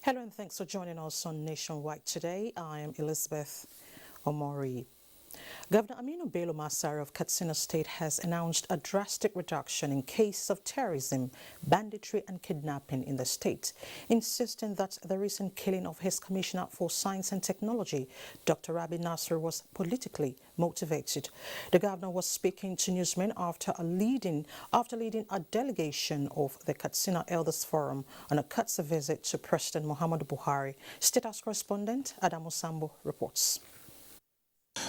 Hello and thanks for joining us on Nationwide today. I am Elizabeth Omori. Governor Aminu Bello Masari of Katsina State has announced a drastic reduction in cases of terrorism, banditry and kidnapping in the state, insisting that the recent killing of his Commissioner for Science and Technology, Dr. Rabi Nasser, was politically motivated. The governor was speaking to newsmen after leading a delegation of the Katsina Elders Forum on a Katsa visit to President Muhammadu Buhari. State House correspondent Adamu Sambo reports.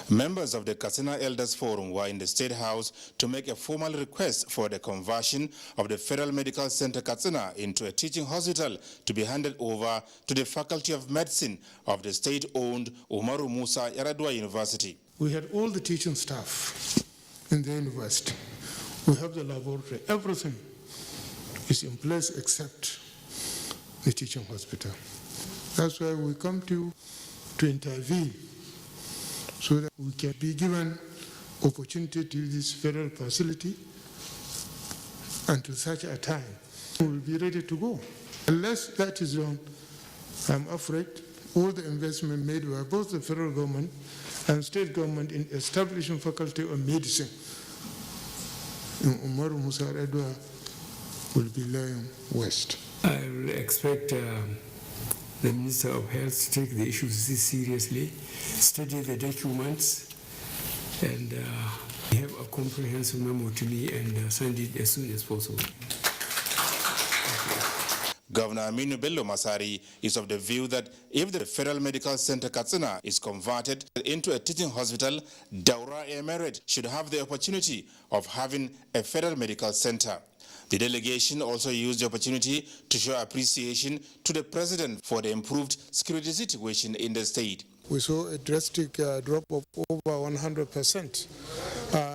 Members of the Katsina Elders Forum were in the State House to make a formal request for the conversion of the Federal Medical Center Katsina into a teaching hospital to be handed over to the Faculty of Medicine of the state-owned Umaru Musa Yar'Adua University. We had all the teaching staff in the university. We have the laboratory. Everything is in place except the teaching hospital. That's why we come to intervene, so that we can be given opportunity to use this federal facility, and to such a time we will be ready to go. Unless that is done, I'm afraid all the investment made by both the federal government and state government in establishing faculty of medicine in Umaru Musa Yar'Adua will be lying west. I will expect the Minister of Health to take the issues seriously, study the documents, and have a comprehensive memo to me and send it as soon as possible. Governor Aminu Bello Masari is of the view that if the Federal Medical Center Katsina is converted into a teaching hospital, Daura Emirate should have the opportunity of having a federal medical center. The delegation also used the opportunity to show appreciation to the president for the improved security situation in the state. We saw a drastic drop of over 100%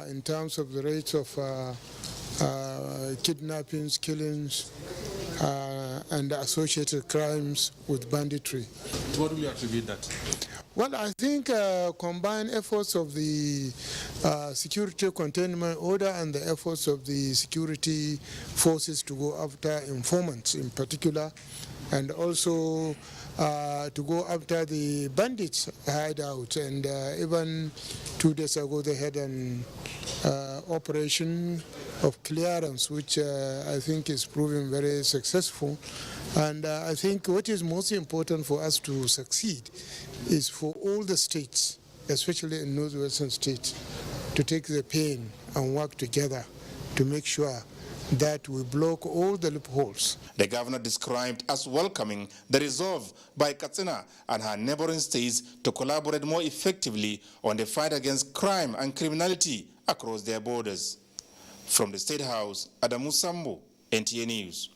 in terms of the rates of kidnappings, killings, and associated crimes with banditry. What do you attribute that? Well, I think combined efforts of the security containment order and the efforts of the security forces to go after informants in particular, and also to go after the bandits hideout. And even 2 days ago they had an operation of clearance, which I think is proving very successful. And I think what is most important for us to succeed is for all the states, especially in northwestern states, to take the pain and work together to make sure that we block all the loopholes. The governor described as welcoming the resolve by Katsina and her neighboring states to collaborate more effectively on the fight against crime and criminality across their borders. From the State House, Adamu Sambo, NTA News.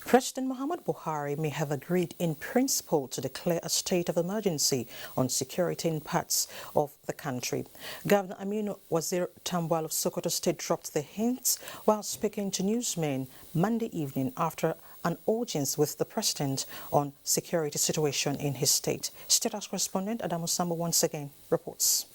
President Muhammadu Buhari may have agreed in principle to declare a state of emergency on security in parts of the country. Governor Aminu Wazir Tambwal of Sokoto State dropped the hints while speaking to newsmen Monday evening after an audience with the president on security situation in his state. State House correspondent Adamu Sambo once again reports.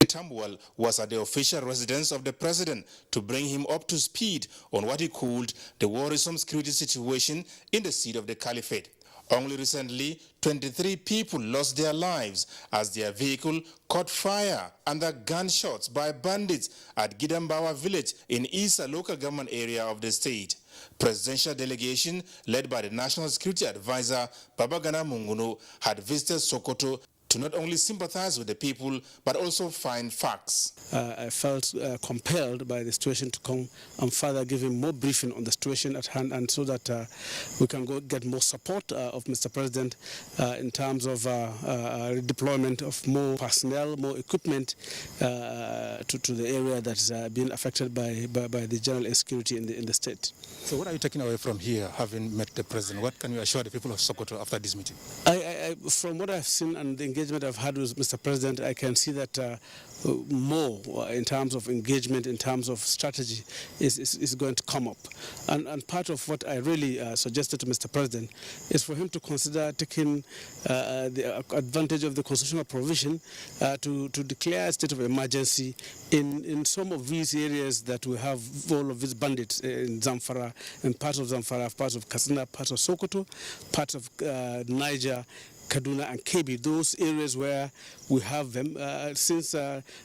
Tambwal was at the official residence of the president to bring him up to speed on what he called the worrisome security situation in the seat of the caliphate. Only recently, 23 people lost their lives as their vehicle caught fire under gunshots by bandits at Gidambawa village in Isa local government area of the state. Presidential delegation led by the National Security Advisor Babagana Munguno had visited Sokoto to not only sympathize with the people, but also find facts. I felt compelled by the situation to come and further give him more briefing on the situation at hand, and so that we can go get more support of Mr. President in terms of redeployment of more personnel, more equipment to the area that is being affected by the general insecurity in the state. So what are you taking away from here, having met the president? What can you assure the people of Sokoto after this meeting? From what I've seen and the engagement I've had with Mr. President, I can see that more in terms of engagement, in terms of strategy, is going to come up. And part of what I really suggested to Mr. President is for him to consider taking the advantage of the constitutional provision to declare a state of emergency in some of these areas that we have all of these bandits in Zamfara, in parts of Zamfara, parts of Katsina, parts of Sokoto, parts of Niger, Kaduna and Kebbi, those areas where we have them. Since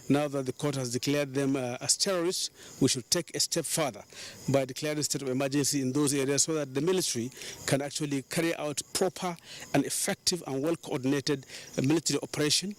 now that the court has declared them as terrorists, we should take a step further by declaring a state of emergency in those areas so that the military can actually carry out proper and effective and well-coordinated military operation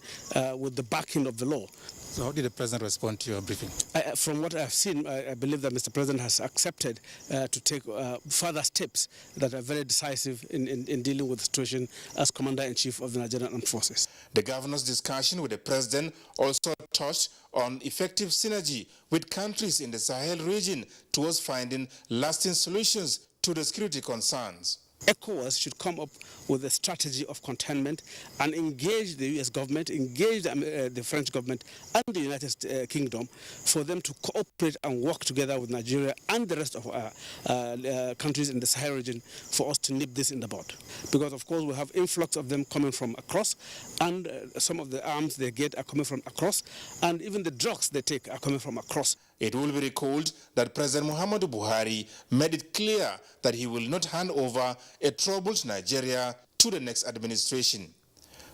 with the backing of the law. So how did the President respond to your briefing? From what I've seen, I believe that Mr. President has accepted to take further steps that are very decisive in dealing with the situation as Commander-in-Chief of the Nigerian Armed Forces. The governor's discussion with the President also touched on effective synergy with countries in the Sahel region towards finding lasting solutions to the security concerns. ECOWAS should come up with a strategy of containment and engage the U.S. government, engage the French government and the United Kingdom for them to cooperate and work together with Nigeria and the rest of our countries in the Sahel region for us to nip this in the bud. Because, of course, we have influx of them coming from across, and some of the arms they get are coming from across, and even the drugs they take are coming from across. It will be recalled that President Muhammadu Buhari made it clear that he will not hand over a troubled Nigeria to the next administration.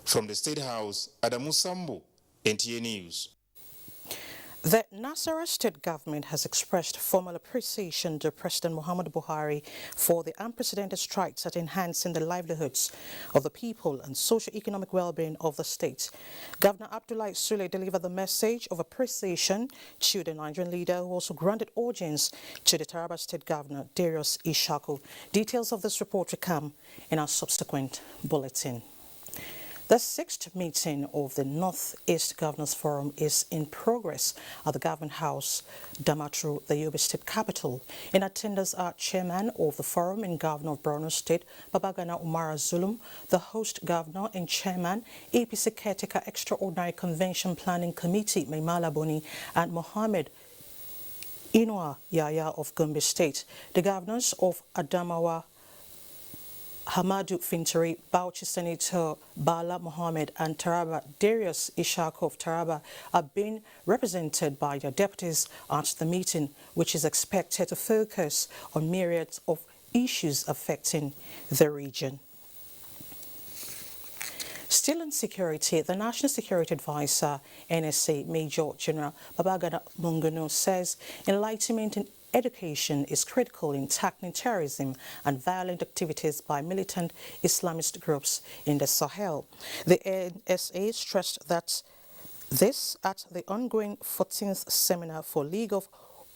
From the State House, Adamu Sambu, NTA News. The Nasarawa state government has expressed formal appreciation to President Muhammadu Buhari for the unprecedented strides at enhancing the livelihoods of the people and socio-economic well-being of the state. Governor Abdullahi Sule delivered the message of appreciation to the Nigerian leader, who also granted audience to the Taraba State Governor, Darius Ishaku. Details of this report will come in our subsequent bulletin. The 6th meeting of the Northeast Governors Forum is in progress at the Government House, Damaturu, the Yobe State capital. In attendance are Chairman of the Forum and Governor of Borno State, Babagana Umara Zulum, the host governor and Chairman, APC Caretaker Extraordinary Convention Planning Committee, Maimala Boni, and Mohammed Inua Yaya of Gombe State. The governors of Adamawa, Hamadu Fintiri, Bauchi Senator Bala Mohammed and Taraba Darius Ishaku of Taraba are being represented by their deputies at the meeting, which is expected to focus on myriads of issues affecting the region. Still on security, the National Security Advisor, NSA Major General Babagana Munguno, says enlightenment and education is critical in tackling terrorism and violent activities by militant Islamist groups in the Sahel. The NSA stressed that this at the ongoing 14th Seminar for League of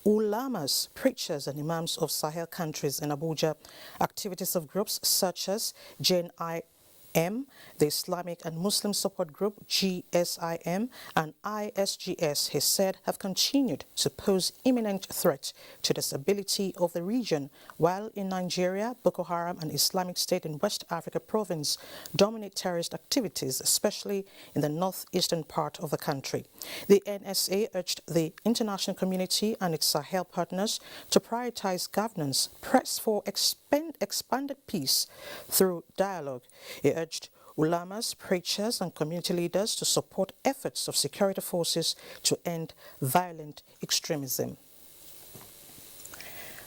Ulamas, Preachers and Imams of Sahel countries in Abuja. Activities of groups such as JNIM, the Islamic and Muslim Support Group, GSIM, and ISGS, he said, have continued to pose imminent threat to the stability of the region, while in Nigeria, Boko Haram and Islamic State in West Africa province dominate terrorist activities, especially in the northeastern part of the country. The NSA urged the international community and its Sahel partners to prioritize governance, press for expanded peace through dialogue. He urged ulamas, preachers and community leaders to support efforts of security forces to end violent extremism.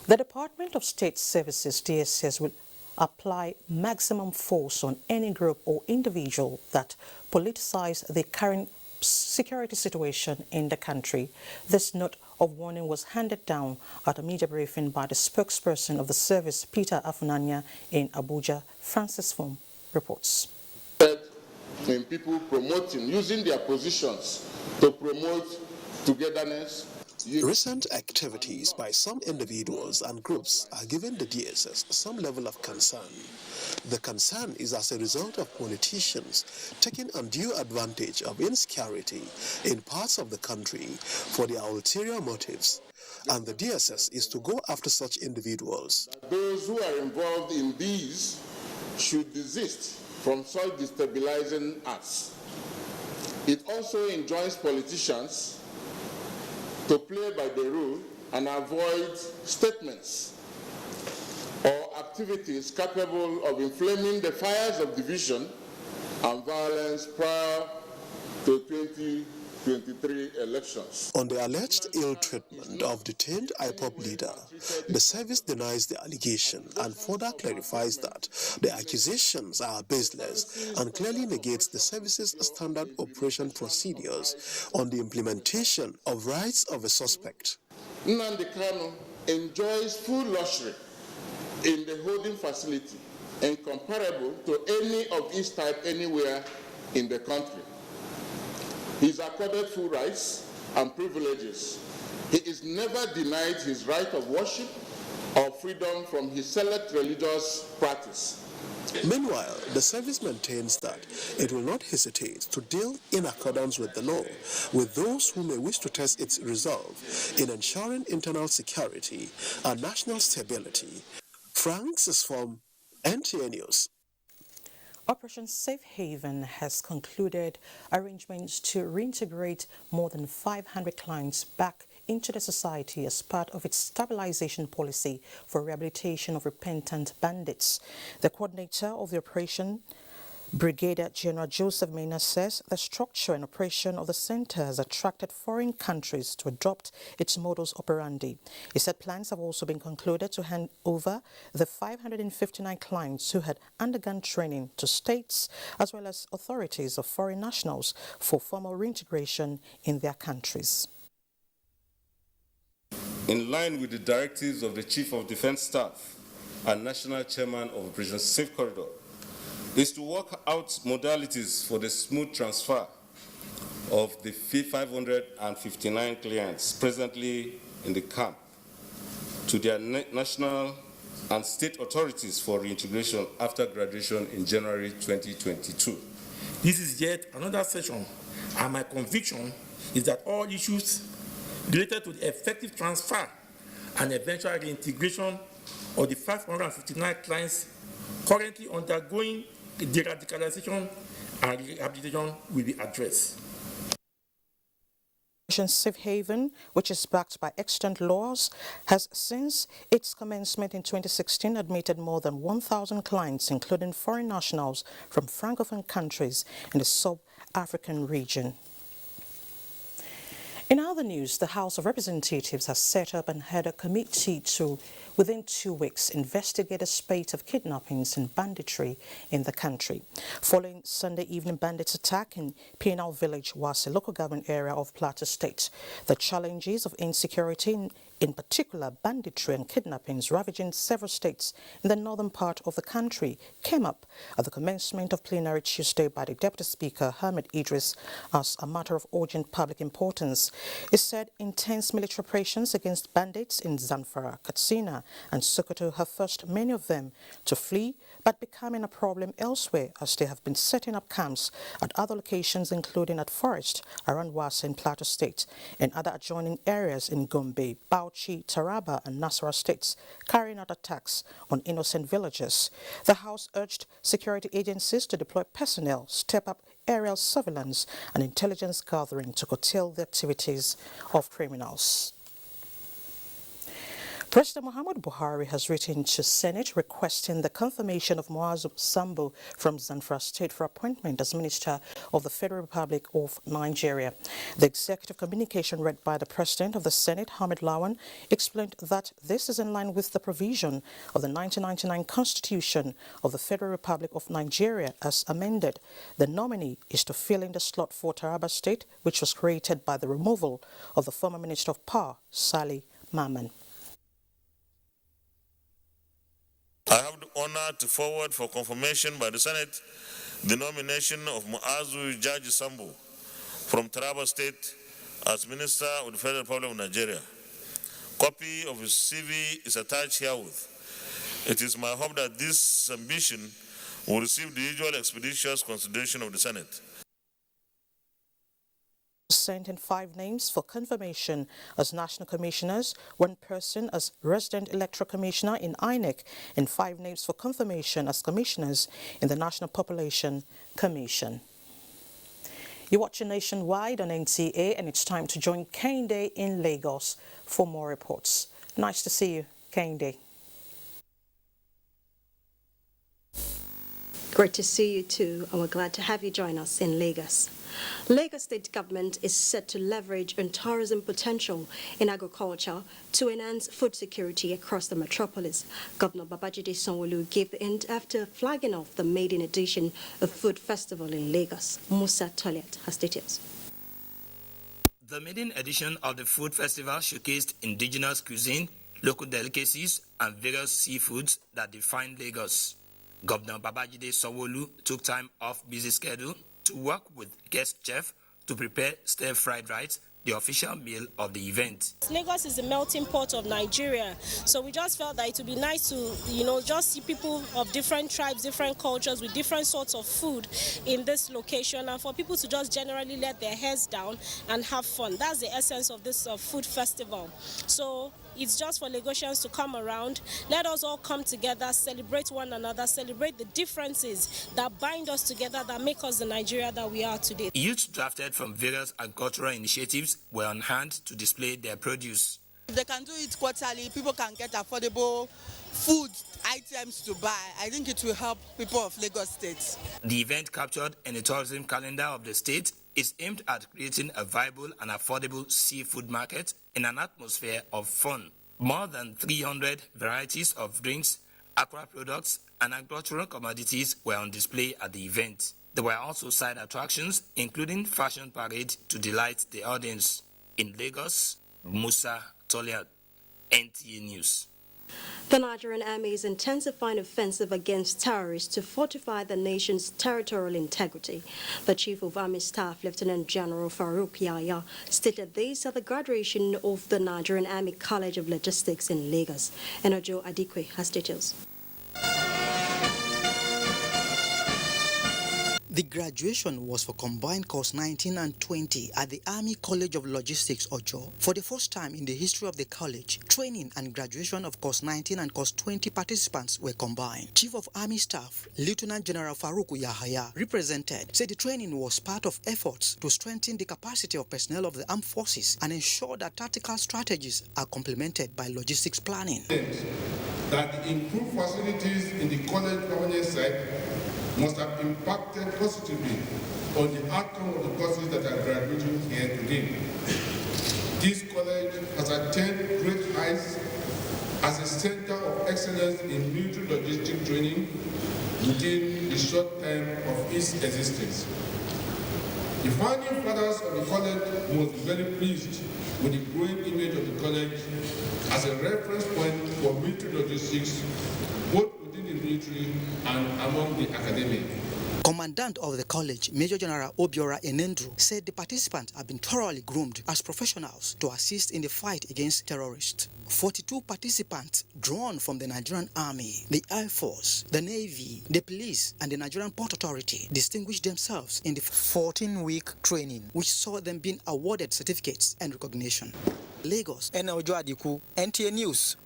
The Department of State Services, DSS, will apply maximum force on any group or individual that politicize the current security situation in the country. This note of warning was handed down at a media briefing by the spokesperson of the service, Peter Afunanya, in Abuja. Francis Fum reports. In people using their positions to promote togetherness. Recent activities by some individuals and groups are giving the DSS some level of concern. The concern is as a result of politicians taking undue advantage of insecurity in parts of the country for their ulterior motives, and the DSS is to go after such individuals. Those who are involved in these should desist from such destabilizing acts. It also enjoins politicians to play by the rule and avoid statements or activities capable of inflaming the fires of division and violence prior to 2023 elections. On the alleged ill treatment of detained IPOB leader, the service denies the allegation and further clarifies that the accusations are baseless and clearly negates the service's standard operation procedures on the implementation of rights of a suspect. Nnamdi Kanu enjoys full luxury in the holding facility incomparable to any of its type anywhere in the country. He is accorded full rights and privileges. He is never denied his right of worship or freedom from his select religious practice. Meanwhile, the service maintains that it will not hesitate to deal in accordance with the law with those who may wish to test its resolve in ensuring internal security and national stability. Franks is from NTA News. Operation Safe Haven has concluded arrangements to reintegrate more than 500 clients back into the society as part of its stabilization policy for rehabilitation of repentant bandits. The coordinator of the operation, Brigadier General Joseph Mena, says the structure and operation of the center has attracted foreign countries to adopt its modus operandi. He said plans have also been concluded to hand over the 559 clients who had undergone training to states as well as authorities of foreign nationals for formal reintegration in their countries. In line with the directives of the Chief of Defense Staff and National Chairman of Operation Safe Corridor, is to work out modalities for the smooth transfer of the 559 clients presently in the camp to their national and state authorities for reintegration after graduation in January 2022. This is yet another session, and my conviction is that all issues related to the effective transfer and eventual reintegration of the 559 clients currently undergoing de-radicalization and rehabilitation will be addressed. Operation Safe Haven, which is backed by extant laws, has since its commencement in 2016 admitted more than 1,000 clients, including foreign nationals from Francophone countries in the sub-African region. In other news, the House of Representatives has set up and had a committee to, within 2 weeks, investigate a spate of kidnappings and banditry in the country. Following Sunday evening bandits' attack in Penal Village, Wase local government area of Plateau State, the challenges of insecurity, in particular banditry and kidnappings ravaging several states in the northern part of the country, came up at the commencement of plenary Tuesday by the Deputy Speaker, Hamid Idris, as a matter of urgent public importance. It said intense military operations against bandits in Zamfara, Katsina and Sokoto have forced many of them to flee, but becoming a problem elsewhere as they have been setting up camps at other locations, including at Forest, around Wase in Plateau State, and other adjoining areas in Gombe, Bauchi, Taraba and Nasarawa states, carrying out attacks on innocent villagers. The House urged security agencies to deploy personnel, step up aerial surveillance and intelligence gathering to curtail the activities of criminals. President Muhammadu Buhari has written to Senate requesting the confirmation of Muazu Sambo from Zamfara State for appointment as Minister of the Federal Republic of Nigeria. The executive communication read by the President of the Senate, Hamid Lawan, explained that this is in line with the provision of the 1999 Constitution of the Federal Republic of Nigeria as amended. The nominee is to fill in the slot for Taraba State, which was created by the removal of the former Minister of Power, Sali Maman. I have the honor to forward for confirmation by the Senate the nomination of Muazu Jaji Sambo from Taraba State as Minister of the Federal Republic of Nigeria. Copy of his CV is attached herewith. It is my hope that this submission will receive the usual expeditious consideration of the Senate. Sent in 5 names for confirmation as National Commissioners, 1 person as Resident Electoral Commissioner in INEC, and 5 names for confirmation as Commissioners in the National Population Commission. You're watching Nationwide on NTA, and it's time to join Kehinde in Lagos for more reports. Nice to see you, Kehinde. Great to see you too, and we're glad to have you join us in Lagos. Lagos State Government is set to leverage on tourism potential in agriculture to enhance food security across the metropolis. Governor Babajide Sanwo-Olu gave the hint after flagging off the maiden edition of Food Festival in Lagos. Musa Toliat has details. The maiden edition of the Food Festival showcased indigenous cuisine, local delicacies, and various seafoods that define Lagos. Governor Babajide Sanwo-Olu took time off busy schedule to work with guest chef to prepare stir-fried rice, the official meal of the event. Lagos is the melting pot of Nigeria, so we just felt that it would be nice to, just see people of different tribes, different cultures with different sorts of food in this location, and for people to just generally let their heads down and have fun. That's the essence of this food festival. So it's just for Lagosians to come around. Let us all come together, celebrate one another, celebrate the differences that bind us together, that make us the Nigeria that we are today. Youth drafted from various agricultural initiatives were on hand to display their produce. If they can do it quarterly, people can get affordable food items to buy. I think it will help people of Lagos State. The event, captured in the tourism calendar of the state, is aimed at creating a viable and affordable seafood market in an atmosphere of fun. More than 300 varieties of drinks, aqua products, and agricultural commodities were on display at the event. There were also side attractions, including fashion parade to delight the audience. In Lagos, Musa Toliat, NTA News. The Nigerian Army is intensifying offensive against terrorists to fortify the nation's territorial integrity. The Chief of Army Staff, Lieutenant General Farouk Yahya, stated this at the graduation of the Nigerian Army College of Logistics in Lagos. Enojo Adikwe has details. The graduation was for combined course 19 and 20 at the Army College of Logistics, Ojo. For the first time in the history of the college, training and graduation of course 19 and course 20 participants were combined. Chief of Army Staff, Lieutenant General Farouk Yahya, said the training was part of efforts to strengthen the capacity of personnel of the armed forces and ensure that tactical strategies are complemented by logistics planning. That the improved facilities in the college governance site must have impacted positively on the outcome of the courses that are graduating here today. This college has attained great heights as a center of excellence in military logistic training within the short time of its existence. The founding fathers of the college must be very pleased with the growing image of the college as a reference point for military logistics, both within the military and among the academic. Commandant of the college, Major General Obiora Enendru, said the participants have been thoroughly groomed as professionals to assist in the fight against terrorists. 42 participants drawn from the Nigerian Army, the Air Force, the Navy, the Police, and the Nigerian Port Authority distinguished themselves in the 14-week training, which saw them being awarded certificates and recognition. Lagos, Enojo Adiku, NTA News.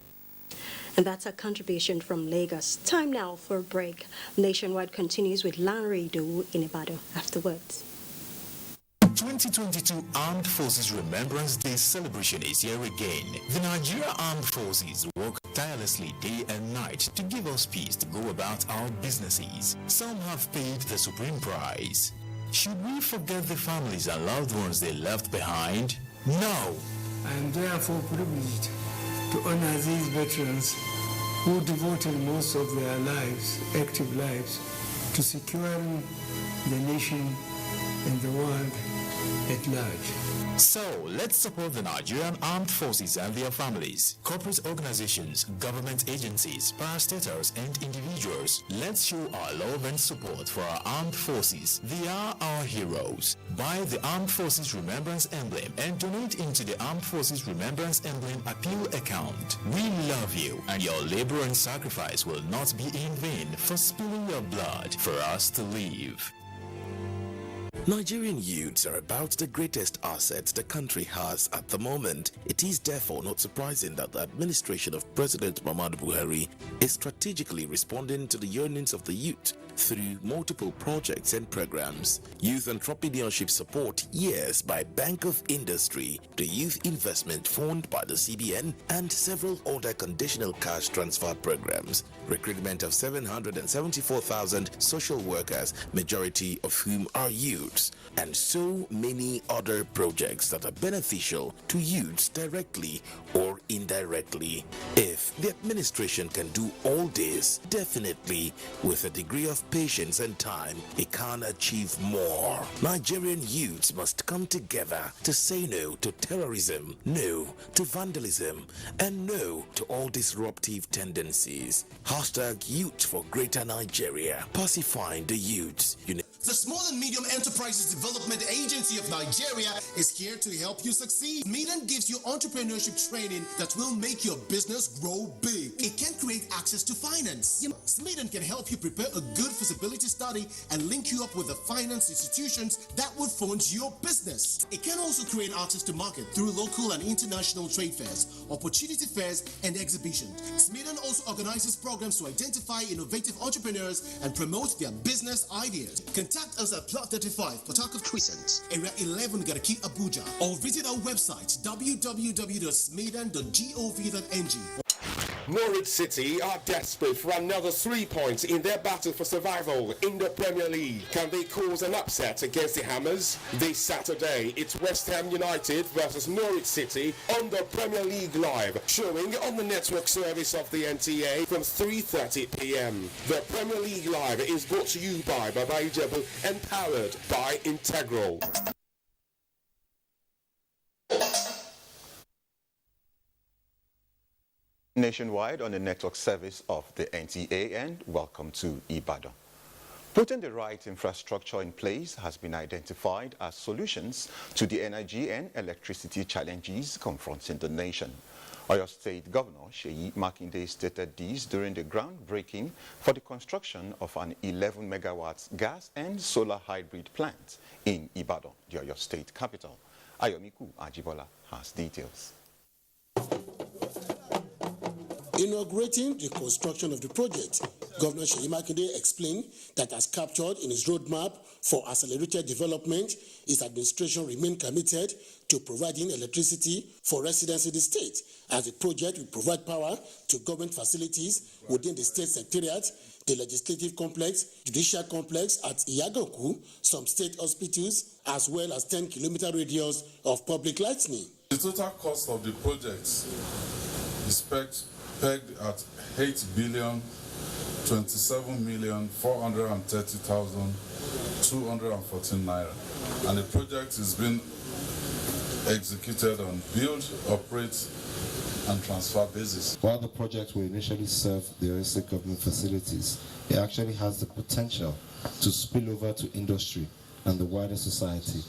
And that's a contribution from Lagos. Time now for a break. Nationwide continues with Lanre Idowu in Ibadan afterwards. 2022 Armed Forces Remembrance Day celebration is here again. The Nigeria Armed Forces work tirelessly day and night to give us peace to go about our businesses. Some have paid the supreme price. Should we forget the families and loved ones they left behind? No. I am therefore privileged to honor these veterans who devoted most of their lives, active lives, to securing the nation and the world at large. So, let's support the Nigerian Armed Forces and their families, corporate organizations, government agencies, parastatals, and individuals. Let's show our love and support for our armed forces. They are our heroes. Buy the Armed Forces Remembrance Emblem and donate into the Armed Forces Remembrance Emblem Appeal account. We love you, and your labor and sacrifice will not be in vain for spilling your blood for us to live. Nigerian youths are about the greatest assets the country has at the moment. It is therefore not surprising that the administration of President Muhammadu Buhari is strategically responding to the yearnings of the youth through multiple projects and programs. Youth entrepreneurship support years by Bank of Industry, the Youth Investment Fund by the CBN, and several other conditional cash transfer programs. Recruitment of 774,000 social workers, majority of whom are youths, and so many other projects that are beneficial to youths directly or indirectly. If the administration can do all this, definitely with a degree of patience and time, it can achieve more. Nigerian youths must come together to say no to terrorism, no to vandalism, and no to all disruptive tendencies. Hashtag Youth for Greater Nigeria. Pacifying the youths. The Small and Medium Enterprises Development Agency of Nigeria is here to help you succeed. SMEDAN gives you entrepreneurship training that will make your business grow big. It can create access to finance. SMEDAN can help you prepare a good feasibility study and link you up with the finance institutions that would fund your business. It can also create access to market through local and international trade fairs, opportunity fairs, and exhibitions. SMEDAN also organizes programs to identify innovative entrepreneurs and promote their business ideas. Contact us at Plot 35, Port Harcourt Crescent, Area 11, Garaki, Abuja, or visit our website www.smedan.gov.ng. Norwich City are desperate for another 3 points in their battle for survival in the Premier League. Can they cause an upset against the Hammers? This Saturday, it's West Ham United versus Norwich City on the Premier League Live, showing on the network service of the NTA from 3:30 p.m. The Premier League Live is brought to you by Baba Ijebu and powered by Integral. Nationwide on the network service of the NTA, and welcome to Ibadan. Putting the right infrastructure in place has been identified as solutions to the energy and electricity challenges confronting the nation. Oyo State Governor Seyi Makinde stated this during the groundbreaking for the construction of an 11 megawatts gas and solar hybrid plant in Ibadan, the Oyo State capital. Ayomiku Ajibola has details. Inaugurating the construction of the project, Governor Seyi Makinde explained that as captured in his roadmap for accelerated development, his administration remained committed to providing electricity for residents in the state, as the project will provide power to government facilities within the state secretariat, the legislative complex, judicial complex at Iyaganku, some state hospitals, as well as 10-kilometer radius of public lighting. The total cost of the project is pegged at 8,27,430,214 naira, and the project is being executed on build, operate, and transfer basis. While the project will initially serve the Oyo State government facilities, it actually has the potential to spill over to industry and the wider society,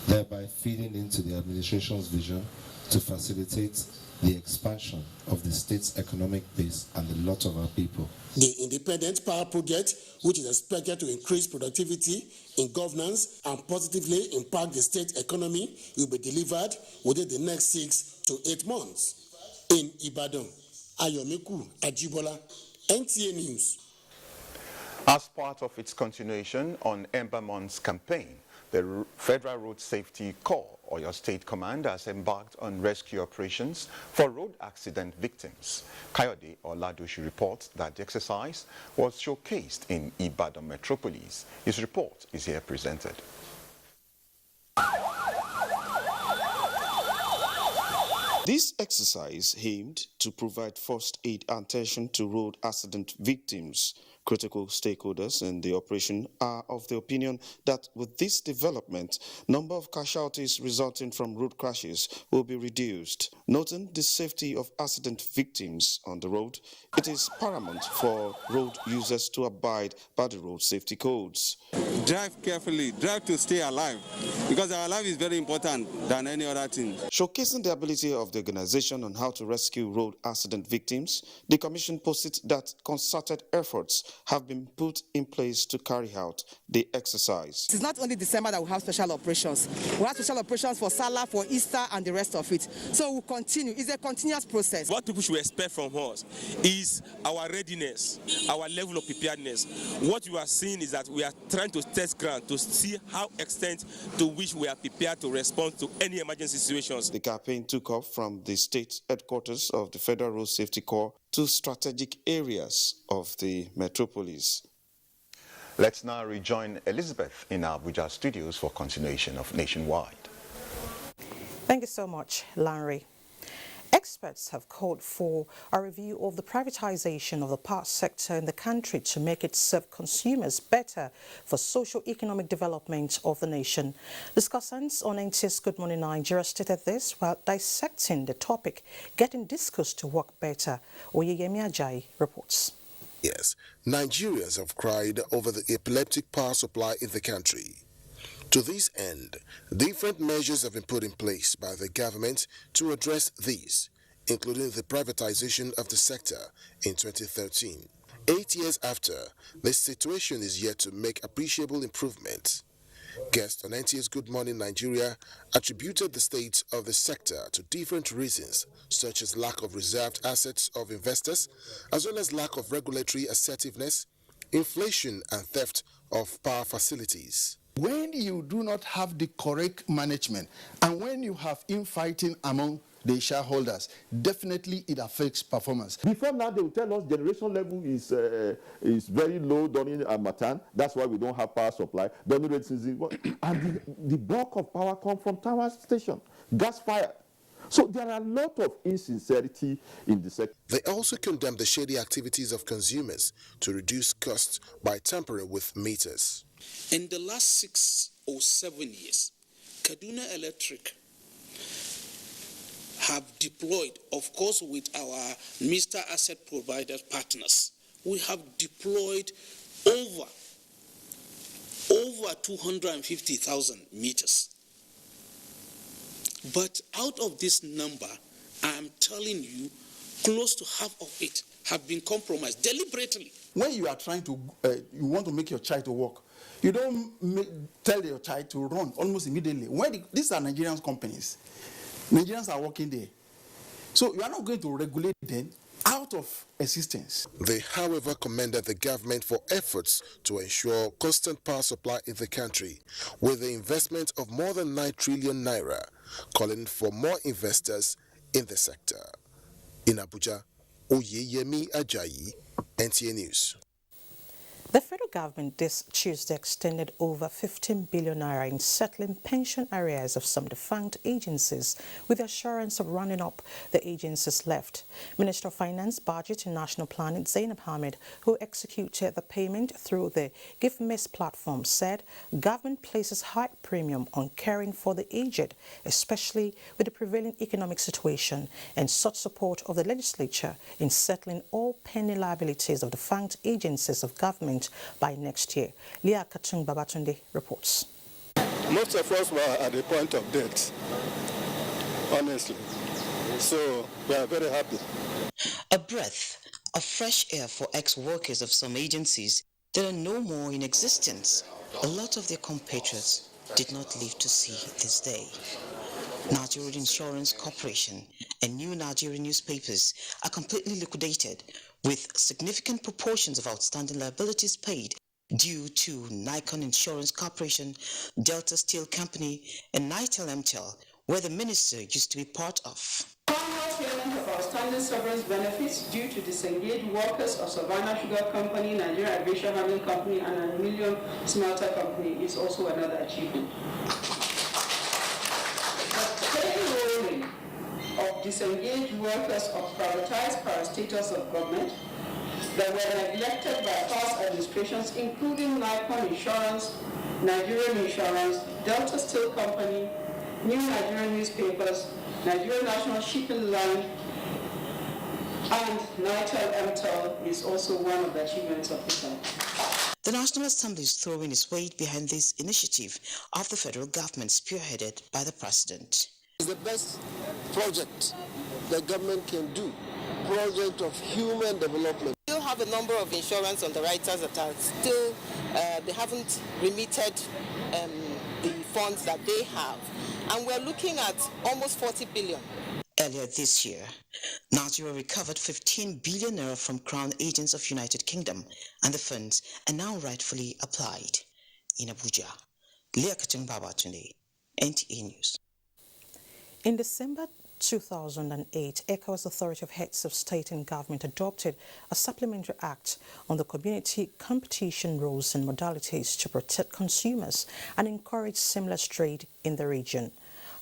thereby feeding into the administration's vision to facilitate the expansion of the state's economic base and the lot of our people. The independent power project, which is expected to increase productivity in governance and positively impact the state economy, will be delivered within the next 6 to 8 months. In Ibadan, Ayomiku Ajibola, NTA News. As part of its continuation on Ember Month's campaign, the Federal Road Safety Corps, Oyo State Command, has embarked on rescue operations for road accident victims. Kayode Oladoshi reports that the exercise was showcased in Ibadan Metropolis. His report is here presented. This exercise aimed to provide first aid and attention to road accident victims. Critical stakeholders in the operation are of the opinion that with this development, number of casualties resulting from road crashes will be reduced. Noting the safety of accident victims on the road, it is paramount for road users to abide by the road safety codes. Drive carefully, drive to stay alive, because our life is very important than any other thing. Showcasing the ability of the organization on how to rescue road accident victims, the Commission posted that concerted efforts have been put in place to carry out the exercise. It's not only December that we have special operations. We have special operations for Salah, for Easter, and the rest of it. So we'll continue. It's a continuous process. What people should expect from us is our readiness, our level of preparedness. What you are seeing is that we are trying to test ground to see how extent to which we are prepared to respond to any emergency situations. The campaign took off from the state headquarters of the Federal Road Safety Corps to strategic areas of the metropolis. Let's now rejoin Elizabeth in our Abuja studios for continuation of Nationwide. Thank you so much, Larry. Experts have called for a review of the privatization of the power sector in the country to make it serve consumers better for socio-economic development of the nation. Discussants on NTS Good Morning Nigeria stated this while dissecting the topic, getting discourse to work better. Oyeyemi Ajayi reports. Yes, Nigerians have cried over the epileptic power supply in the country. To this end, different measures have been put in place by the government to address these, including the privatization of the sector in 2013. 8 years after, the situation is yet to make appreciable improvements. Guests on NTS Good Morning Nigeria attributed the state of the sector to different reasons, such as lack of reserved assets of investors, as well as lack of regulatory assertiveness, inflation and theft of power facilities. When you do not have the correct management and when you have infighting among the shareholders, definitely it affects performance. Before now, they will tell us generation level is very low during Harmattan. That's why we don't have power supply. And the bulk of power comes from power station, gas fire. So there are a lot of insincerity in the sector. They also condemn the shady activities of consumers to reduce costs by tampering with meters. In the last 6 or 7 years, Kaduna Electric have deployed, of course with our Mr. Asset Provider partners, we have deployed over 250,000 meters. But out of this number, I'm telling you, close to half of it have been compromised deliberately. When you are trying to, you want to make your child to walk, you don't tell your child to run almost immediately. These are Nigerian companies. Nigerians are working there. So you are not going to regulate them out of existence. They, however, commended the government for efforts to ensure constant power supply in the country, with the investment of more than 9 trillion naira, calling for more investors in the sector. In Abuja, Oyeyemi Ajayi, NTA News. The federal government this Tuesday extended over 15 billion naira in settling pension arrears of some defunct agencies with the assurance of rounding up the agencies left. Minister of Finance, Budget and National Planning Zainab Ahmed, who executed the payment through the Give Miss platform, said government places high premium on caring for the aged, especially with the prevailing economic situation, and sought support of the legislature in settling all pending liabilities of defunct agencies of government by next year. Leah Katung Babatunde reports. Most of us were at the point of death, honestly. So we are very happy. A breath of fresh air for ex-workers of some agencies that are no more in existence. A lot of their compatriots did not live to see this day. Nigerian Insurance Corporation and new Nigerian newspapers are completely liquidated, with significant proportions of outstanding liabilities paid due to Nikon Insurance Corporation, Delta Steel Company, and Ntalive, where the minister used to be part of. Payment of outstanding severance benefits due to disengaged workers of Savannah Sugar Company, Nigerian Aviation Handling Company, and Aluminium Smelter Company is also another achievement. Of disengaged workers of privatized parastatals of government that were neglected by past administrations, including Nikon Insurance, Nigerian Insurance, Delta Steel Company, New Nigerian Newspapers, Nigerian National Shipping Line, and Ntalive is also one of the achievements of the time. The National Assembly is throwing its weight behind this initiative of the federal government spearheaded by the President. It's the best project the government can do project of human development. We still have a number of insurance underwriters that are still, they haven't remitted the funds that they have. And we're looking at almost 40 billion. Earlier this year, Nigeria recovered 15 billion naira from Crown agents of United Kingdom, and the funds are now rightfully applied. In Abuja, Leah Babatunde, NTA News. In December 2008, ECOWAS Authority of Heads of State and Government adopted a supplementary act on the community competition rules and modalities to protect consumers and encourage seamless trade in the region.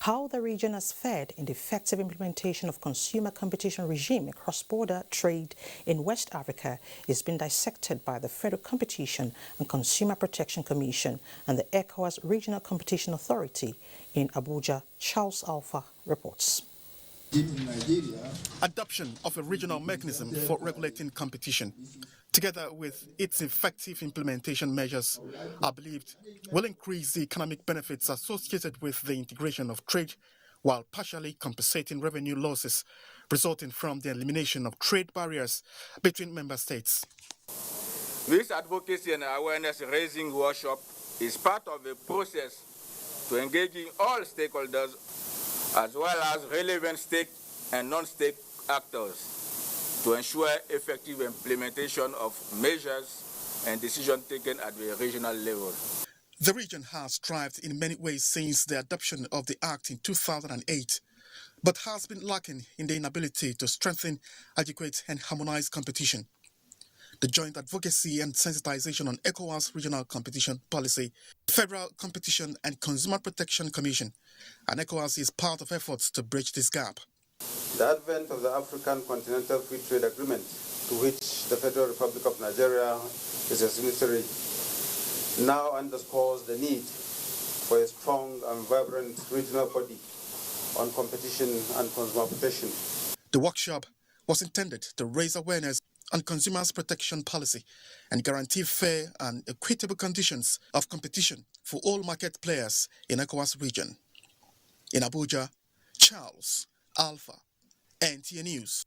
How the region has fared in the effective implementation of consumer competition regime and cross-border trade in West Africa is being dissected by the Federal Competition and Consumer Protection Commission and the ECOWAS Regional Competition Authority in Abuja. Charles Alpha reports. In Nigeria, adoption of a regional mechanism for regulating competition, together with its effective implementation measures, are believed will increase the economic benefits associated with the integration of trade, while partially compensating revenue losses resulting from the elimination of trade barriers between member states. This advocacy and awareness raising workshop is part of a process to engaging all stakeholders as well as relevant state and non-state actors to ensure effective implementation of measures and decisions taken at the regional level. The region has thrived in many ways since the adoption of the Act in 2008, but has been lacking in the inability to strengthen, adequate and harmonize competition. The Joint Advocacy and Sensitization on ECOWAS Regional Competition Policy, Federal Competition and Consumer Protection Commission, and ECOWAS is part of efforts to bridge this gap. The advent of the African Continental Free Trade Agreement, to which the Federal Republic of Nigeria is a signatory, now underscores the need for a strong and vibrant regional body on competition and consumer protection. The workshop was intended to raise awareness on consumers' protection policy and guarantee fair and equitable conditions of competition for all market players in ECOWAS region. In Abuja, Charles Alpha, NTA News.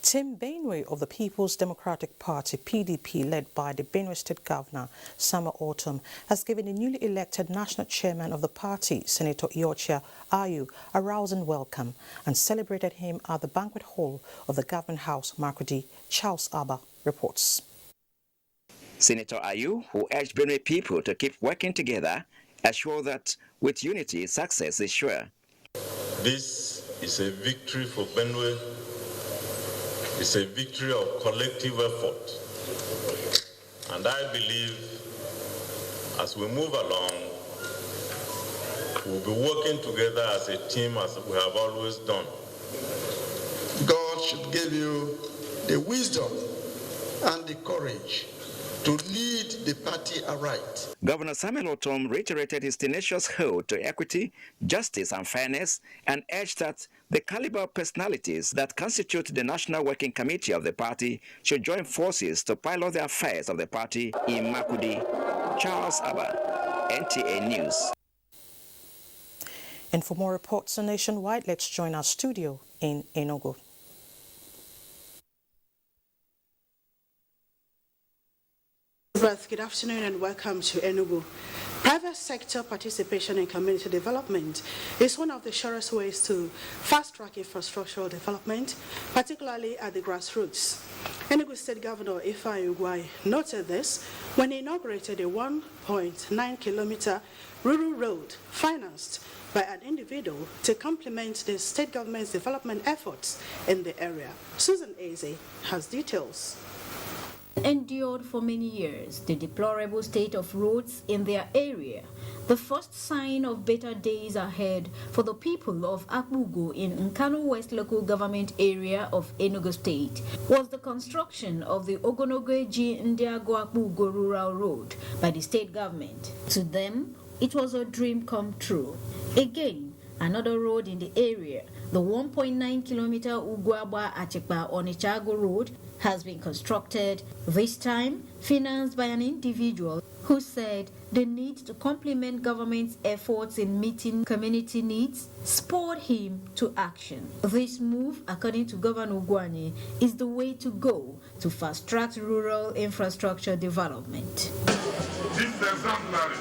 Tim Benway of the People's Democratic Party, PDP, led by the Benue State Governor, Samuel Ortom, has given the newly elected national chairman of the party, Senator Iochia Ayu, a rousing welcome and celebrated him at the banquet hall of the Government House, Makurdi. Charles Abba reports. Senator Ayu, who urged Benue people to keep working together, assured that with unity, success is sure. This is a victory for Benue. It's a victory of collective effort. And I believe as we move along, we'll be working together as a team as we have always done. God should give you the wisdom and the courage to lead the party aright. Governor Samuel Ortom reiterated his tenacious hold to equity, justice and fairness and urged that the caliber of personalities that constitute the National Working Committee of the party should join forces to pilot the affairs of the party in Makurdi. Charles Abba, NTA News. And for more reports on Nationwide, let's join our studio in Enugu. Good afternoon and welcome to Enugu. Private sector participation in community development is one of the surest ways to fast-track infrastructural development, particularly at the grassroots. Enugu State Governor Ifeanyi Ugwuai noted this when he inaugurated a 1.9-kilometer rural road financed by an individual to complement the state government's development efforts in the area. Susan Eze has details. Endured for many years the deplorable state of roads in their area, the first sign of better days ahead for the people of Abuja in Nkanu West local government area of Enugu State was the construction of the Ogonogeji Ndiago Abuja rural road by the state government. To them, it was a dream come true. Again, another road in the area, the 1.9-kilometer Ugwaba-Atikpa-Onichago road, has been constructed, this time financed by an individual who said the need to complement government's efforts in meeting community needs spurred him to action. This move, according to Governor Ugwanye, is the way to go to fast-track rural infrastructure development. This is exemplary,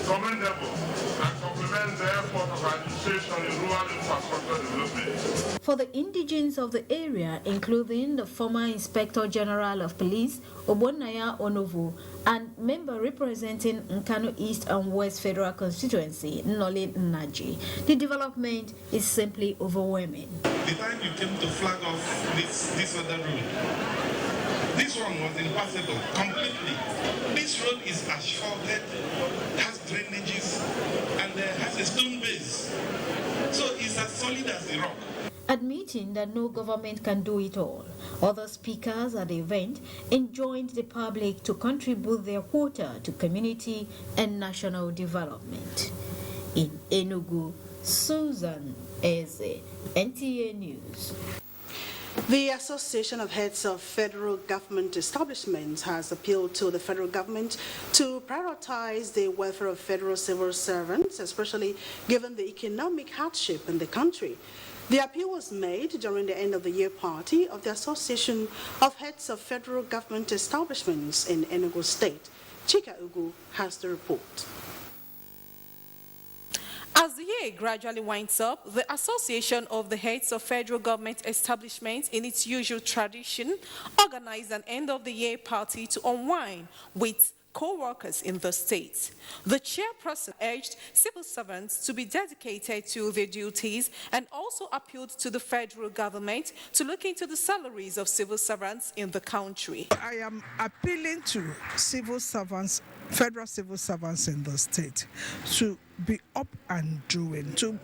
commendable, and complements the effort of administration in rural infrastructure development. For the indigents of the area, including the former Inspector General of Police, Obonaya Onovo, and member representing Nkano East and West Federal Constituency, Nolin Naji, the development is simply overwhelming. The time you came to flag off this other road, this one was impassable completely. This road is asphalted, has drainages, and has a stone base. So it's as solid as the rock. Admitting that no government can do it all, other speakers at the event enjoined the public to contribute their quota to community and national development. In Enugu, Susan Eze, NTA News. The Association of Heads of Federal Government Establishments has appealed to the federal government to prioritize the welfare of federal civil servants, especially given the economic hardship in the country. The appeal was made during the end of the year party of the Association of Heads of Federal Government Establishments in Enugu State. Chika Ugu has the report. As the year gradually winds up, the Association of the Heads of Federal Government Establishments, in its usual tradition, organized an end-of-the-year party to unwind with co-workers in the state. The chairperson urged civil servants to be dedicated to their duties and also appealed to the federal government to look into the salaries of civil servants in the country. I am appealing to civil servants, federal civil servants in the state, to be up and doing, to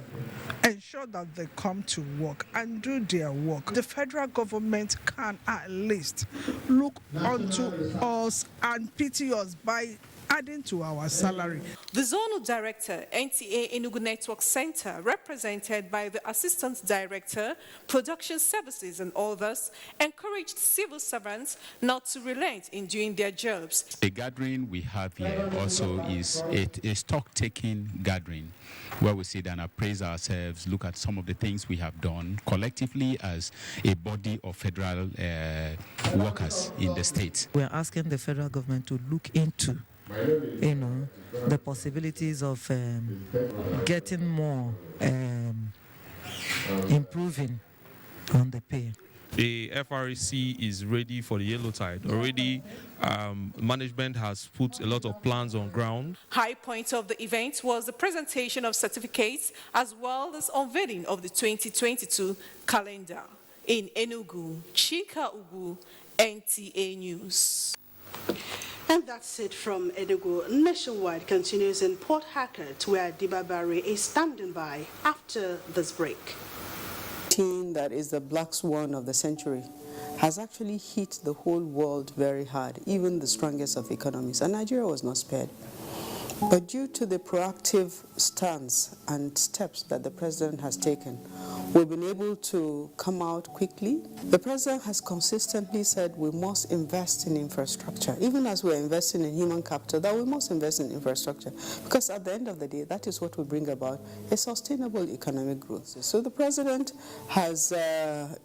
ensure that they come to work and do their work. The federal government can at least look onto us and pity us by adding to our salary. The Zonal Director, NTA Enugu Network Center, represented by the Assistant Director, Production Services and others, encouraged civil servants not to relent in doing their jobs. The gathering we have here also is a stock-taking gathering where we sit and appraise ourselves, look at some of the things we have done collectively as a body of federal workers in the state. We are asking the federal government to look into the possibilities of getting more, improving on the pay. The FREC is ready for the yellow tide. Already, management has put a lot of plans on ground. High point of the event was the presentation of certificates as well as unveiling of the 2022 calendar. In Enugu, Chika Ugu, NTA News. And that's it from Enugu. Nationwide continues in Port Harcourt, where Dibabari is standing by after this break. That is the black swan of the century has actually hit the whole world very hard, even the strongest of economies, and Nigeria was not spared. But due to the proactive stance and steps that the president has taken, we've been able to come out quickly. The president has consistently said we must invest in infrastructure, even as we're investing in human capital, that we must invest in infrastructure, because at the end of the day, that is what will bring about a sustainable economic growth. So the president has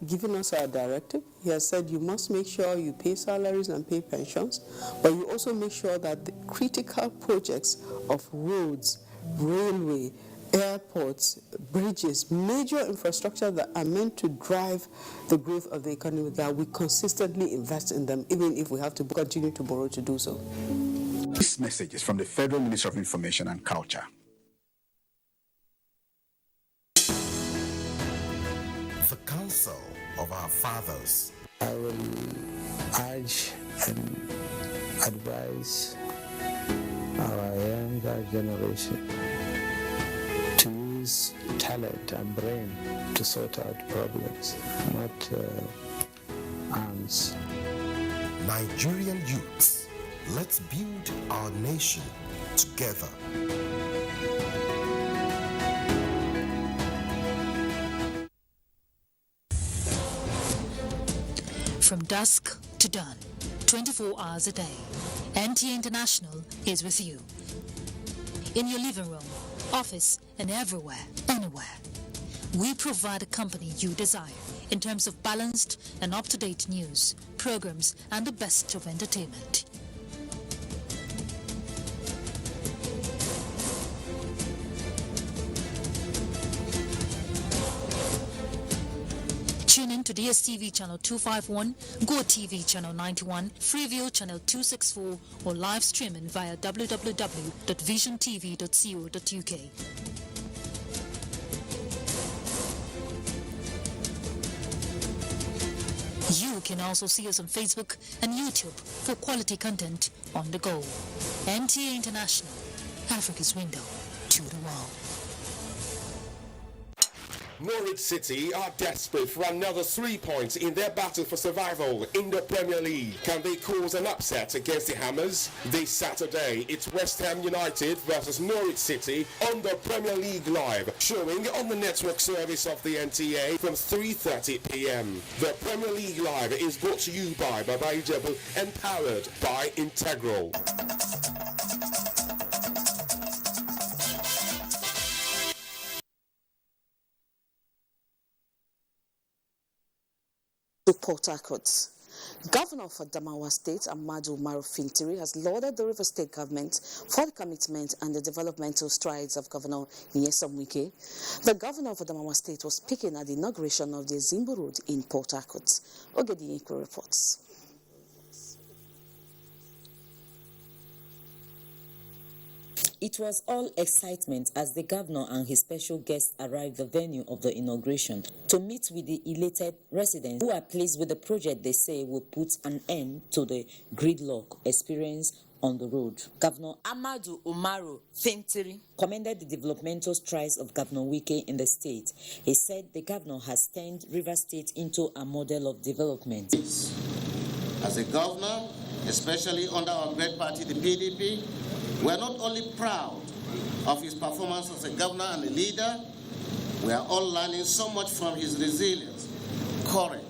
given us our directive. He has said you must make sure you pay salaries and pay pensions, but you also make sure that the critical projects of roads, railway, airports, bridges, major infrastructure that are meant to drive the growth of the economy, that we consistently invest in them, even if we have to continue to borrow to do so. This message is from the Federal Ministry of Information and Culture. The Council of Our Fathers. I will urge and advise our younger generation to use talent and brain to sort out problems, not arms. Nigerian youths, let's build our nation together. From dusk to dawn, 24 hours a day. NTA International is with you. In your living room, office, and everywhere, anywhere. We provide the company you desire in terms of balanced and up-to-date news, programs, and the best of entertainment. Tune in to DSTV channel 251, GoTV channel 91, Freeview channel 264, or live streaming via www.visiontv.co.uk. You can also see us on Facebook and YouTube for quality content on the go. NTA International, Africa's window to the world. Norwich City are desperate for another 3 points in their battle for survival in the Premier League. Can they cause an upset against the Hammers? This Saturday, it's West Ham United versus Norwich City on the Premier League Live, showing on the network service of the NTA from 3:30 p.m. The Premier League Live is brought to you by Baba Ijebu and powered by Integral. Port Harcourt. Governor of Adamawa State, Ahmadu Umaru Fintiri, has lauded the River State government for the commitment and the developmental strides of Governor Nyesom Wike. The governor of Adamawa State was speaking at the inauguration of the Zimbo Road in Port Harcourt. Ogediinko reports. It was all excitement as the governor and his special guests arrived at the venue of the inauguration to meet with the elated residents who are pleased with the project they say will put an end to the gridlock experienced on the road. Governor Ahmadu Umaru Fintiri commended the developmental strides of Governor Wike in the state. He said the governor has turned River State into a model of development. As a governor, especially under our great party, the PDP, we are not only proud of his performance as a governor and a leader, we are all learning so much from his resilience, courage,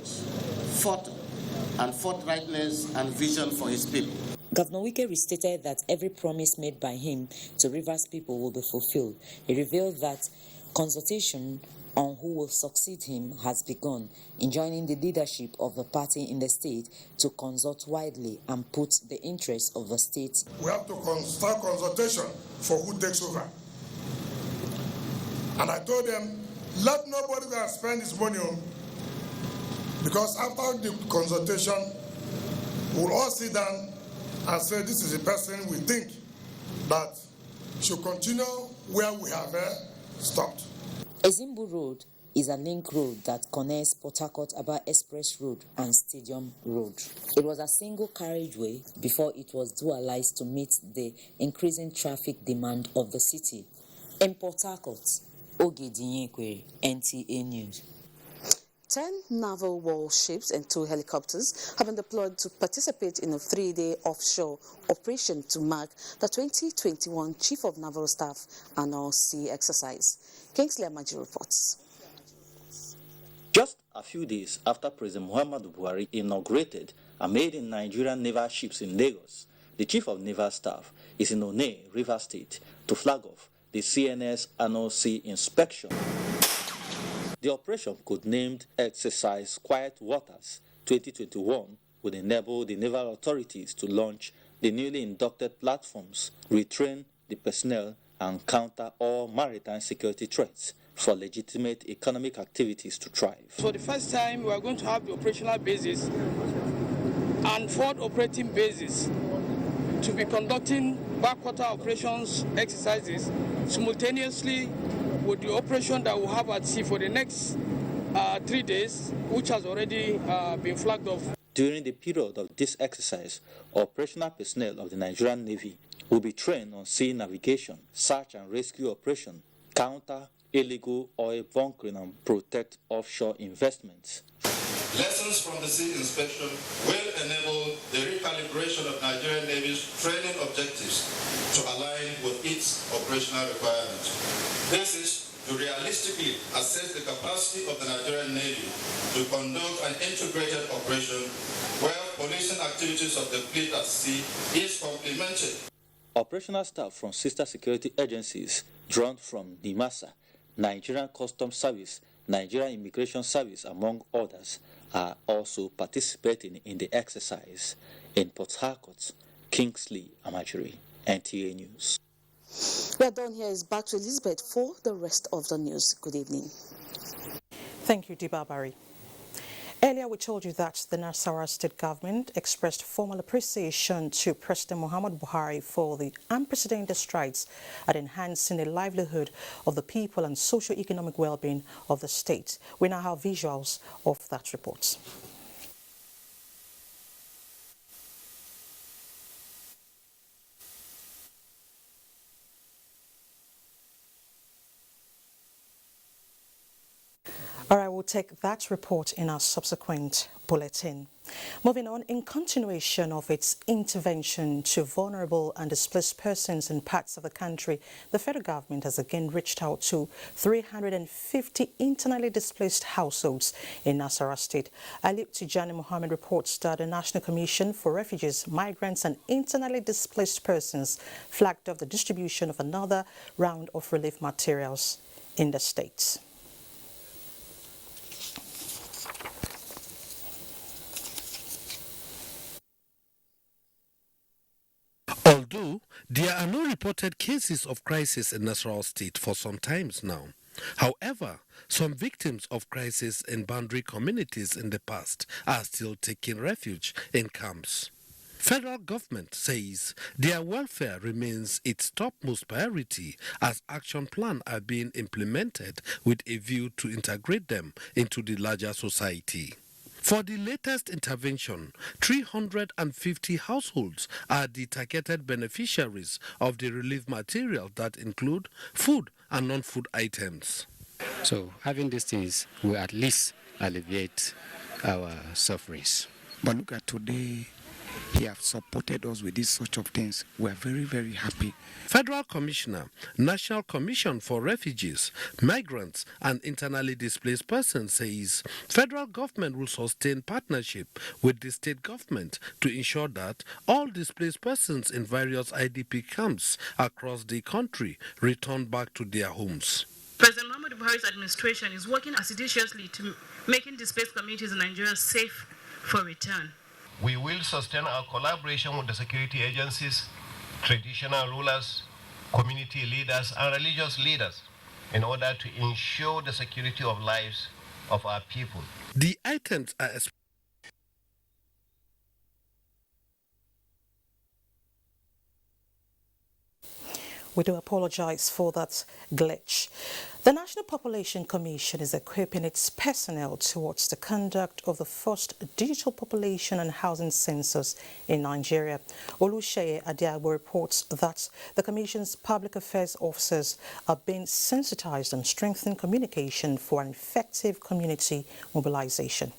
forthrightness and vision for his people. Governor Wike restated that every promise made by him to Rivers people will be fulfilled. He revealed that consultation on who will succeed him has begun, enjoining the leadership of the party in the state to consult widely and put the interests of the state. We have to start consultation for who takes over. And I told them, let nobody go and spend his money on, because after the consultation, we'll all sit down and say this is the person we think that should continue where we have stopped. Ezimbu Road is a link road that connects Port Harcourt-Aba Express Road and Stadium Road. It was a single carriageway before it was dualized to meet the increasing traffic demand of the city. In Port Harcourt, Ogediinko, NTA News. 10 naval warships and 2 helicopters have been deployed to participate in a 3-day offshore operation to mark the 2021 Chief of Naval Staff Annual Sea Exercise. Kingsley Amaji reports. Just a few days after President Muhammadu Buhari inaugurated a made-in Nigerian naval ships in Lagos, the Chief of Naval Staff is in One, Rivers State, to flag off the CNS Annual Sea Inspection. The operation, codenamed Exercise Quiet Waters 2021, would enable the naval authorities to launch the newly inducted platforms, retrain the personnel, and counter all maritime security threats for legitimate economic activities to thrive. For the first time, we are going to have the operational basis and forward operating basis to be conducting backwater operations exercises simultaneously with the operation that we'll have at sea for the next 3 days, which has already been flagged off. During the period of this exercise, operational personnel of the Nigerian Navy will be trained on sea navigation, search and rescue operation, counter illegal oil bunkering, and protect offshore investments. Lessons from the sea inspection will enable the recalibration of Nigerian Navy's training objectives to align with its operational requirements. This is to realistically assess the capacity of the Nigerian Navy to conduct an integrated operation where policing activities activities of the fleet at sea is complemented. Operational staff from sister security agencies drawn from NIMASA, Nigerian Customs Service, Nigerian Immigration Service, among others, are also participating in the exercise. In Port Harcourt, Kingsley Amajiri, NTA News. We are done here. Is back to Elizabeth for the rest of the news. Good evening. Thank you, Dibabari. Earlier, we told you that the Nasarawa state government expressed formal appreciation to President Muhammadu Buhari for the unprecedented strides at enhancing the livelihood of the people and socio-economic well-being of the state. We now have visuals of that report. All right, we'll take that report in our subsequent bulletin. Moving on, in continuation of its intervention to vulnerable and displaced persons in parts of the country, the federal government has again reached out to 350 internally displaced households in Nasarawa State. Ali Tijani Mohammed reports that the National Commission for Refugees, Migrants and Internally Displaced Persons flagged off the distribution of another round of relief materials in the state. Although there are no reported cases of crisis in Nasarawa State for some times now, however, some victims of crisis in boundary communities in the past are still taking refuge in camps. Federal government says their welfare remains its topmost priority as action plans are being implemented with a view to integrate them into the larger society. For the latest intervention, 350 households are the targeted beneficiaries of the relief material that include food and non-food items. So having these things will at least alleviate our sufferings. But look at today, he has supported us with these sort of things. We are very, very happy. Federal Commissioner, National Commission for Refugees, Migrants and Internally Displaced Persons says federal government will sustain partnership with the state government to ensure that all displaced persons in various IDP camps across the country return back to their homes. President Muhammadu Buhari's administration is working assiduously to making displaced communities in Nigeria safe for return. We will sustain our collaboration with the security agencies, traditional rulers, community leaders, and religious leaders in order to ensure the security of lives of our people. The items are We do apologize for that glitch. The National Population Commission is equipping its personnel towards the conduct of the first digital population and housing census in Nigeria. Oluseye Adiagbo reports that the Commission's public affairs officers are being sensitized on strengthening communication for an effective community mobilization.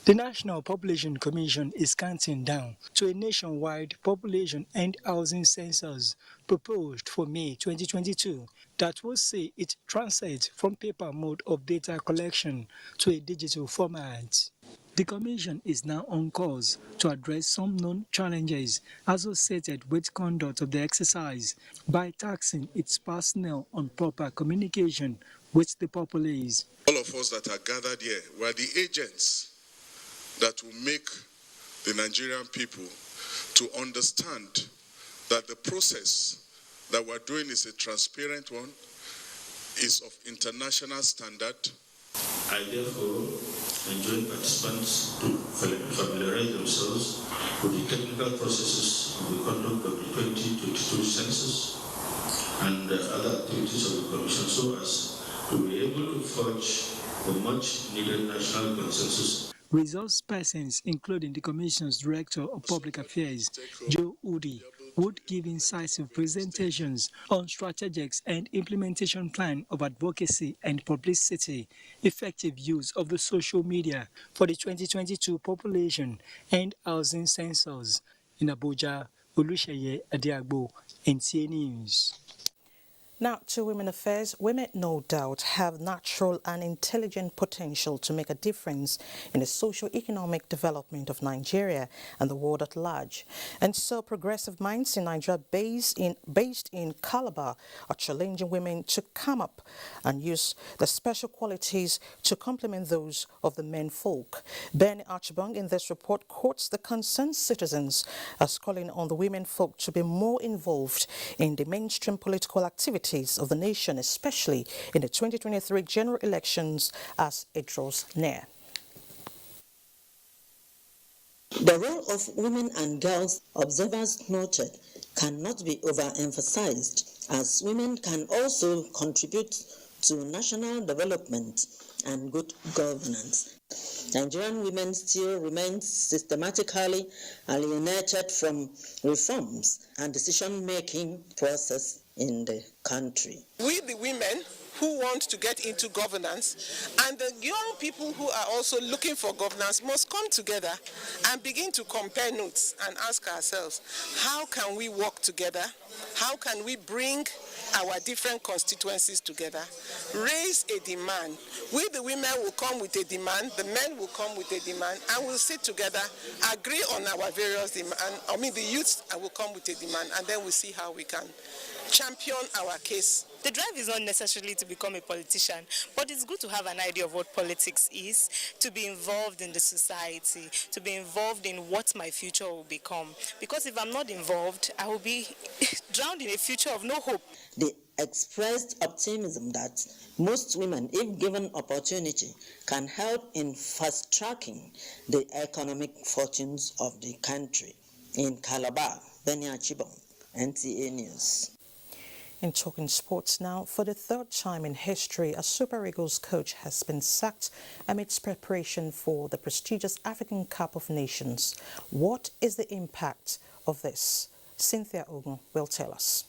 The National Population Commission is counting down to a nationwide population and housing census proposed for May 2022 that will see it transit from paper mode of data collection to a digital format. The Commission is now on course to address some known challenges associated with conduct of the exercise by taxing its personnel on proper communication with the populace. All of us that are gathered here, we are the agents that will make the Nigerian people to understand that the process that we're doing is a transparent one, is of international standard. I therefore enjoin participants to familiarize themselves with the technical processes of the conduct of the 2022 census and other activities of the Commission so as to be able to forge the much needed national consensus. Resource persons, including the Commission's Director of Public Affairs, Joe Udi, would give incisive presentations on strategies and implementation plan of advocacy and publicity, effective use of the social media for the 2022 population and housing census. In Abuja, Oluseye Adiagbo, NTA News. Now to women affairs. Women no doubt have natural and intelligent potential to make a difference in the socio-economic development of Nigeria and the world at large. And so progressive minds in Nigeria based in Calabar are challenging women to come up and use the special qualities to complement those of the men folk. Benny Archibong in this report quotes the concerned citizens as calling on the women folk to be more involved in the mainstream political activities of the nation, especially in the 2023 general elections as it draws near. The role of women and girls, observers noted, cannot be overemphasized, as women can also contribute to national development and good governance. Nigerian women still remain systematically alienated from reforms and decision-making process in the country. We, the women who want to get into governance, and the young people who are also looking for governance must come together and begin to compare notes and ask ourselves, how can we work together? How can we bring our different constituencies together, raise a demand? We, the women, will come with a demand, the men will come with a demand, and we'll sit together, agree on our various demands. The youths will come with a demand, and then we'll see how we can champion our case. The drive is not necessarily to become a politician, but it's good to have an idea of what politics is, to be involved in the society, to be involved in what my future will become. Because if I'm not involved, I will be drowned in a future of no hope. They expressed optimism that most women, if given opportunity, can help in fast-tracking the economic fortunes of the country. In Calabar, Benny Archibong, NTA News. In talking sports now, for the third time in history, a Super Eagles coach has been sacked amidst preparation for the prestigious African Cup of Nations. What is the impact of this? Cynthia Ogun will tell us.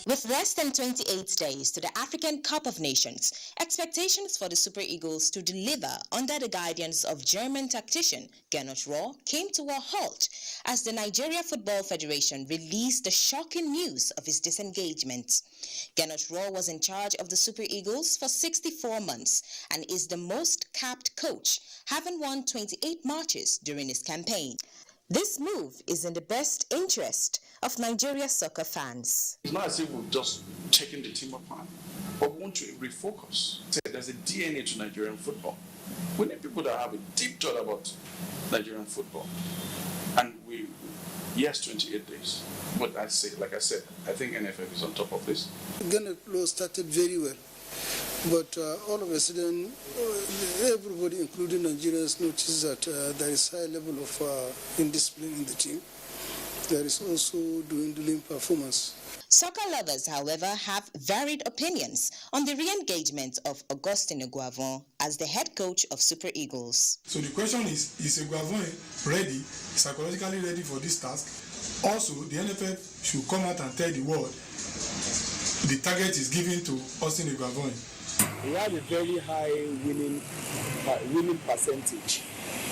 With less than 28 days to the African Cup of Nations, expectations for the Super Eagles to deliver under the guidance of German tactician Gernot Rohr came to a halt as the Nigeria Football Federation released the shocking news of his disengagement. Gernot Rohr was in charge of the Super Eagles for 64 months and is the most capped coach, having won 28 matches during his campaign. This move is in the best interest of Nigeria soccer fans. It's not as if we've just taken the team apart, but we want to refocus. There's a DNA to Nigerian football. We need people that have a deep thought about Nigerian football. And yes, 28 days. But like I said, I think NFF is on top of this. Gernot Rohr started very well. But all of a sudden, everybody, including Nigerians, noticed that there is high level of indiscipline in the team. There is also dwindling performance. Soccer lovers, however, have varied opinions on the re-engagement of Augustin Eguavoen as the head coach of Super Eagles. So the question is Eguavoen ready, psychologically ready for this task? Also, the NFF should come out and tell the world the target is given to Augustin Eguavoen. He had a very high winning percentage,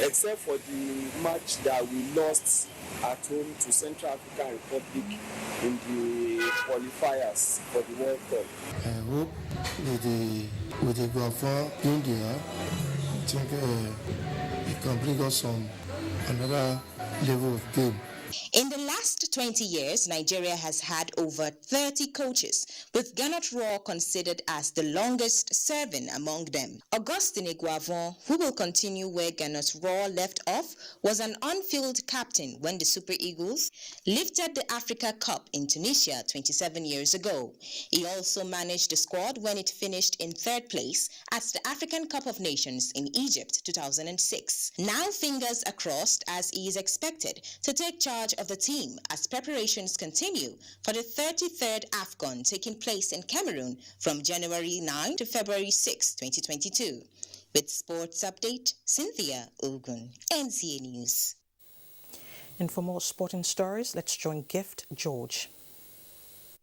except for the match that we lost at home to Central African Republic in the qualifiers for the World Cup. I hope with the Eguavoen in there, I think it can bring us another level of game. In the last 20 years, Nigeria has had over 30 coaches, with Gernot Rohr considered as the longest serving among them. Augustin Eguavoen, who will continue where Gernot Rohr left off, was an on-field captain when the Super Eagles lifted the Africa Cup in Tunisia 27 years ago. He also managed the squad when it finished in third place at the African Cup of Nations in Egypt 2006. Now fingers are crossed as he is expected to take charge of the team as preparations continue for the 33rd AFCON taking place in Cameroon from January 9 to February 6, 2022. With Sports Update, Cynthia Ogun, NTA News. And for more sporting stories, let's join Gift George.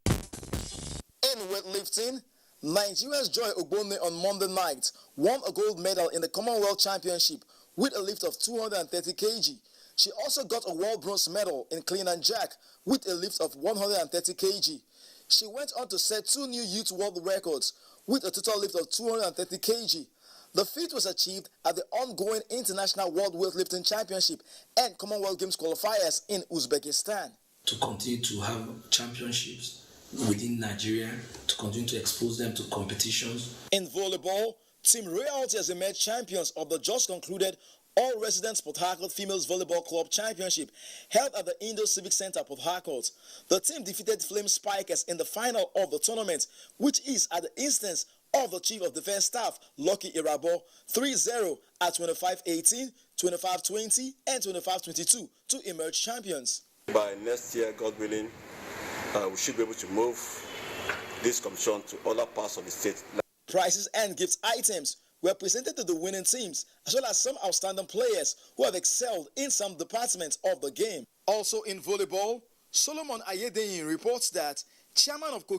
In weightlifting, Nigeria's Joy Ogbonne on Monday night won a gold medal in the Commonwealth Championship with a lift of 230 kg. She also got a world bronze medal in clean and jerk with a lift of 130 kg. She went on to set 2 new youth world records with a total lift of 230 kg. The feat was achieved at the ongoing International World Weightlifting Championship and Commonwealth Games qualifiers in Uzbekistan. To continue to have championships within Nigeria, to continue to expose them to competitions. In volleyball, Team Royalty has emerged champions of the just concluded All-Resident Port Harcourt Females Volleyball Club Championship held at the Indo Civic Center, Port Harcourt. The team defeated Flame Spikers in the final of the tournament, which is at the instance of the Chief of Defense Staff, Lucky Irabo, 3-0 at 25-18, 25-20, and 25-22 to emerge champions. By next year, God willing, we should be able to move this competition to other parts of the state. Prizes and gift items were presented to the winning teams, as well as some outstanding players who have excelled in some departments of the game. Also in volleyball, Solomon Ayedeyin reports that chairman of